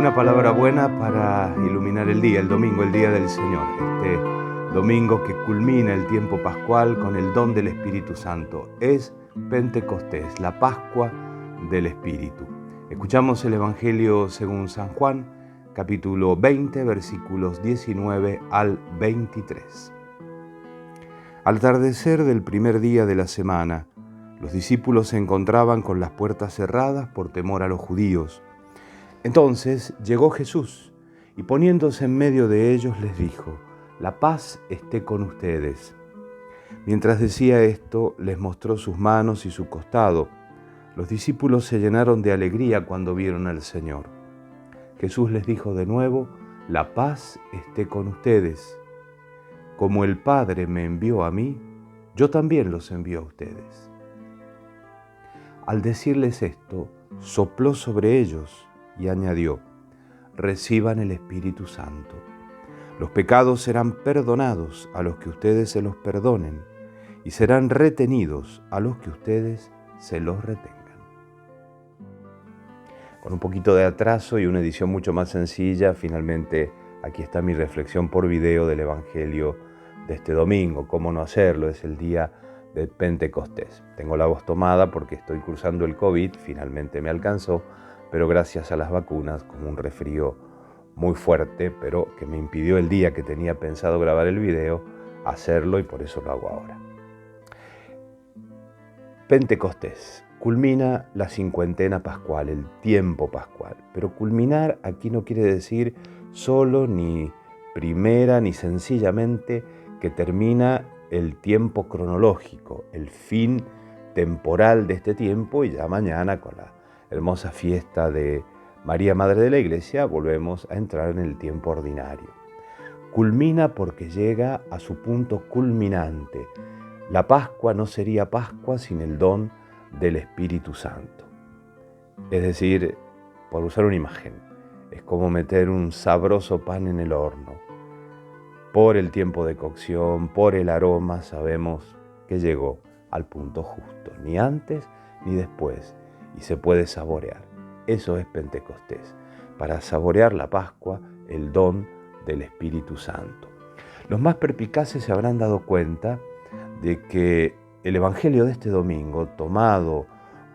Una palabra buena para iluminar el día, el domingo, el día del Señor. Este domingo que culmina el tiempo pascual con el don del Espíritu Santo. Es Pentecostés, la Pascua del Espíritu. Escuchamos el Evangelio según San Juan, capítulo 20, versículos 19 al 23. Al atardecer del primer día de la semana, los discípulos se encontraban con las puertas cerradas por temor a los judíos. Entonces llegó Jesús y poniéndose en medio de ellos les dijo: «La paz esté con ustedes». Mientras decía esto, les mostró sus manos y su costado. Los discípulos se llenaron de alegría cuando vieron al Señor. Jesús les dijo de nuevo: «La paz esté con ustedes. Como el Padre me envió a mí, yo también los envío a ustedes». Al decirles esto, sopló sobre ellos y añadió: «Reciban el Espíritu Santo. Los pecados serán perdonados a los que ustedes se los perdonen y serán retenidos a los que ustedes se los retengan». Con un poquito de atraso y una edición mucho más sencilla, finalmente aquí está mi reflexión por video del Evangelio de este domingo. ¿Cómo no hacerlo? Es el día de Pentecostés. Tengo la voz tomada porque estoy cursando el COVID, finalmente me alcanzó, pero gracias a las vacunas, como un resfrío muy fuerte, pero que me impidió el día que tenía pensado grabar el video, hacerlo, y por eso lo hago ahora. Pentecostés. Culmina la cincuentena pascual, el tiempo pascual. Pero culminar aquí no quiere decir solo ni primera ni sencillamente que termina el tiempo cronológico, el fin temporal de este tiempo, y ya mañana con la hermosa fiesta de María, Madre de la Iglesia, volvemos a entrar en el tiempo ordinario. Culmina porque llega a su punto culminante. La Pascua no sería Pascua sin el don del Espíritu Santo. Es decir, por usar una imagen, es como meter un sabroso pan en el horno. Por el tiempo de cocción, por el aroma, sabemos que llegó al punto justo, ni antes ni después, y se puede saborear. Eso es Pentecostés, para saborear la Pascua, el don del Espíritu Santo. Los más perspicaces se habrán dado cuenta de que el Evangelio de este domingo, tomado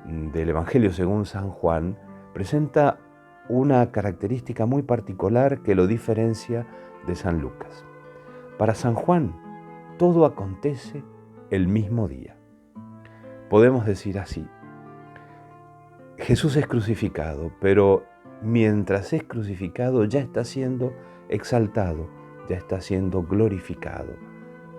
del Evangelio según San Juan, presenta una característica muy particular que lo diferencia de San Lucas. Para San Juan, todo acontece el mismo día. Podemos decir así: Jesús es crucificado, pero mientras es crucificado ya está siendo exaltado, ya está siendo glorificado.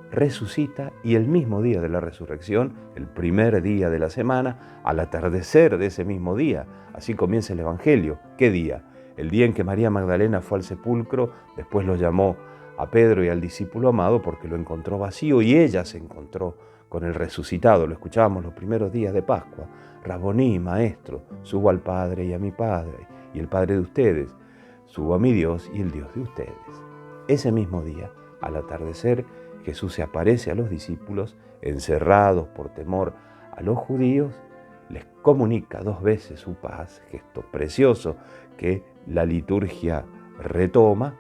Resucita y el mismo día de la resurrección, el primer día de la semana, al atardecer de ese mismo día, así comienza el Evangelio. ¿Qué día? El día en que María Magdalena fue al sepulcro, después lo llamó a Pedro y al discípulo amado porque lo encontró vacío y ella se encontró con el resucitado. Lo escuchábamos los primeros días de Pascua. Raboní, maestro, subo al Padre y a mi Padre y el Padre de ustedes, subo a mi Dios y el Dios de ustedes. Ese mismo día, al atardecer, Jesús se aparece a los discípulos, encerrados por temor a los judíos, les comunica 2 veces su paz, gesto precioso que la liturgia retoma.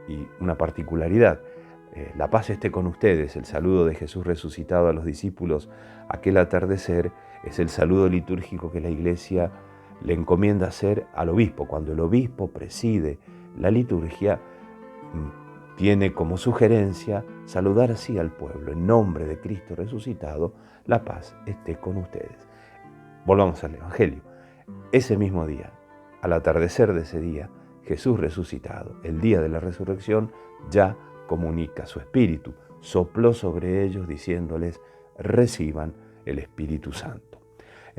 Y una particularidad: la paz esté con ustedes, el saludo de Jesús resucitado a los discípulos aquel atardecer, es el saludo litúrgico que la Iglesia le encomienda hacer al obispo. Cuando el obispo preside la liturgia, tiene como sugerencia saludar así al pueblo: en nombre de Cristo resucitado, la paz esté con ustedes. Volvamos al Evangelio. Ese mismo día, al atardecer de ese día, Jesús resucitado, el día de la resurrección, ya comunica su Espíritu. Sopló sobre ellos diciéndoles: reciban el Espíritu Santo.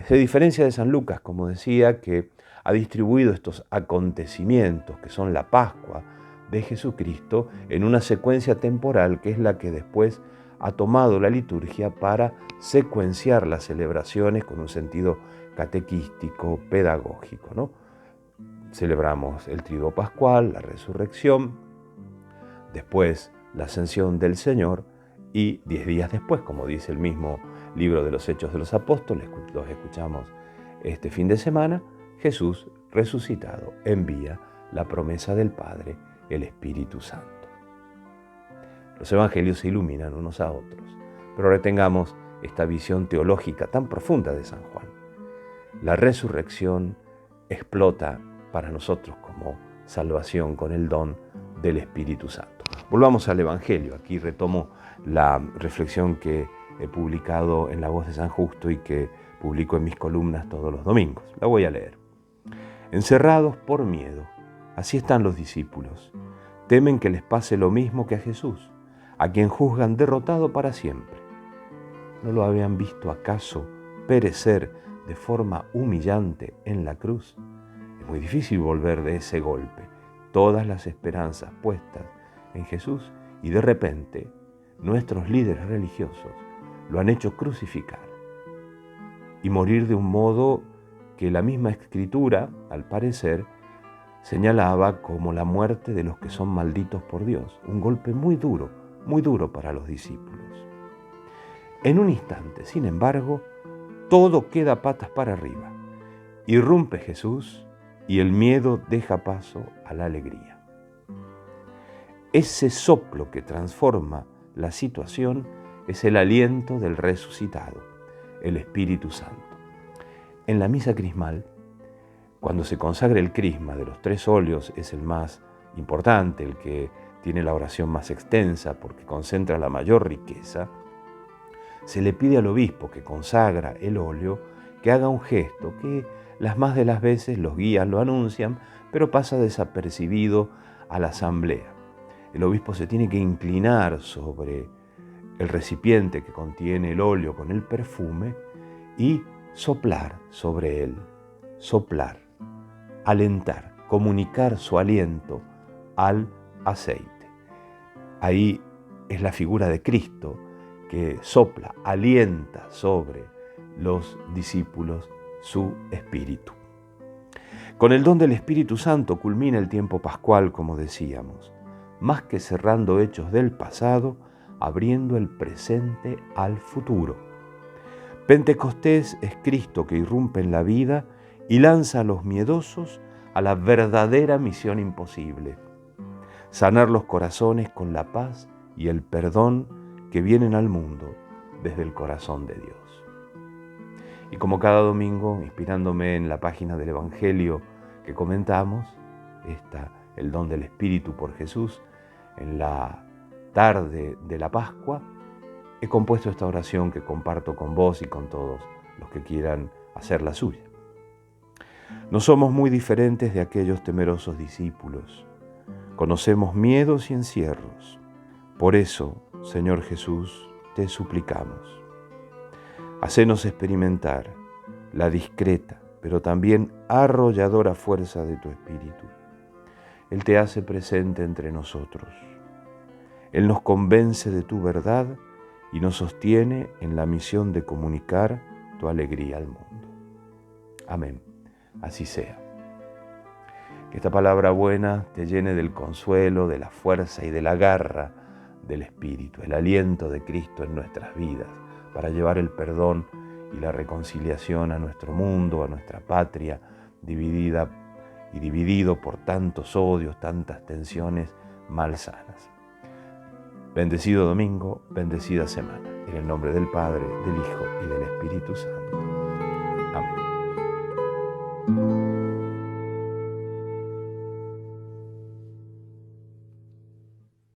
Se diferencia de San Lucas, como decía, que ha distribuido estos acontecimientos, que son la Pascua de Jesucristo, en una secuencia temporal que es la que después ha tomado la liturgia para secuenciar las celebraciones con un sentido catequístico, pedagógico, ¿no? Celebramos el triduo pascual, la resurrección, después la ascensión del Señor, y 10 días después, como dice el mismo libro de los Hechos de los Apóstoles, los escuchamos este fin de semana, Jesús resucitado envía la promesa del Padre, el Espíritu Santo. Los evangelios se iluminan unos a otros, pero retengamos esta visión teológica tan profunda de San Juan. La resurrección explota para nosotros como salvación con el don del Espíritu Santo. Volvamos al Evangelio. Aquí retomo la reflexión que he publicado en La Voz de San Justo y que publico en mis columnas todos los domingos. La voy a leer. Encerrados por miedo, así están los discípulos. Temen que les pase lo mismo que a Jesús, a quien juzgan derrotado para siempre. ¿No lo habían visto acaso perecer de forma humillante en la cruz? Es muy difícil volver de ese golpe, todas las esperanzas puestas en Jesús, y de repente nuestros líderes religiosos lo han hecho crucificar y morir de un modo que la misma Escritura, al parecer, señalaba como la muerte de los que son malditos por Dios. Un golpe muy duro para los discípulos. En un instante, sin embargo, todo queda patas para arriba. Irrumpe Jesús y el miedo deja paso a la alegría. Ese soplo que transforma la situación es el aliento del resucitado, el Espíritu Santo. En la misa crismal, cuando se consagra el crisma de los 3 óleos, es el más importante, el que tiene la oración más extensa porque concentra la mayor riqueza, se le pide al obispo que consagra el óleo que haga un gesto que las más de las veces los guías lo anuncian, pero pasa desapercibido a la asamblea. El obispo se tiene que inclinar sobre el recipiente que contiene el óleo con el perfume y soplar sobre él, soplar, alentar, comunicar su aliento al aceite. Ahí es la figura de Cristo que sopla, alienta sobre los discípulos su espíritu. Con el don del Espíritu Santo culmina el tiempo pascual, como decíamos, más que cerrando hechos del pasado, abriendo el presente al futuro. Pentecostés es Cristo que irrumpe en la vida y lanza a los miedosos a la verdadera misión imposible: sanar los corazones con la paz y el perdón que vienen al mundo desde el corazón de Dios. Y como cada domingo, inspirándome en la página del Evangelio que comentamos, el don del Espíritu por Jesús, en la tarde de la Pascua, he compuesto esta oración que comparto con vos y con todos los que quieran hacer la suya. No somos muy diferentes de aquellos temerosos discípulos. Conocemos miedos y encierros. Por eso, Señor Jesús, te suplicamos. Hacenos experimentar la discreta, pero también arrolladora fuerza de tu Espíritu. Él te hace presente entre nosotros. Él nos convence de tu verdad y nos sostiene en la misión de comunicar tu alegría al mundo. Amén. Así sea. Que esta palabra buena te llene del consuelo, de la fuerza y de la garra del Espíritu, el aliento de Cristo en nuestras vidas, para llevar el perdón y la reconciliación a nuestro mundo, a nuestra patria, dividida y dividido por tantos odios, tantas tensiones malsanas. Bendecido domingo, bendecida semana. En el nombre del Padre, del Hijo y del Espíritu Santo. Amén.